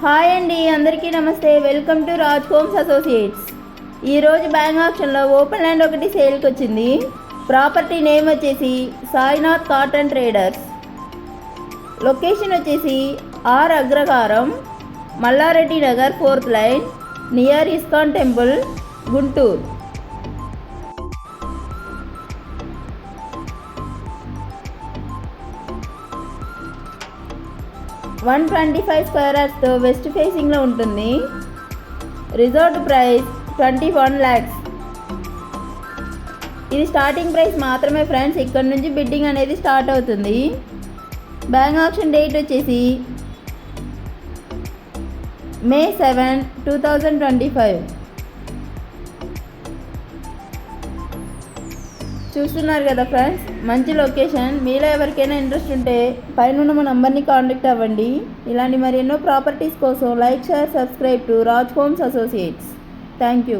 Hi అండి, అందరికీ నమస్తే. Welcome to Raj homes associates. ఈరోజు బ్యాంక్ ఆప్షన్లో ఓపెన్ ల్యాండ్ ఒకటి సేల్కి వచ్చింది. ప్రాపర్టీ నేమ్ వచ్చేసి సాయినాథ్ కాటన్ ట్రేడర్స్. లొకేషన్ వచ్చేసి R Agraharam, Mallareddy Nagar 4th line, near ISKCON temple, Guntur. $125 square యార్డ్స్తో వెస్ట్ ఫేసింగ్లో ఉంటుంది. Reserved price 21 lakhs. ఇది స్టార్టింగ్ ప్రైస్ మాత్రమే ఫ్రెండ్స్. ఇక్కడ నుంచి బిడ్డింగ్ అనేది స్టార్ట్ అవుతుంది. బ్యాంక్ ఆప్షన్ డేట్ వచ్చేసి May 7, 2025. చూస్తున్నారు కదా ఫ్రెండ్స్, మంచి లొకేషన్. మీలో ఎవరికైనా ఇంట్రెస్ట్ ఉంటే పైన మా నంబర్ని కాంటాక్ట్ అవ్వండి. ఇలాంటి మరెన్నో ప్రాపర్టీస్ కోసం like, share, subscribe to Raj homes associates. Thank you.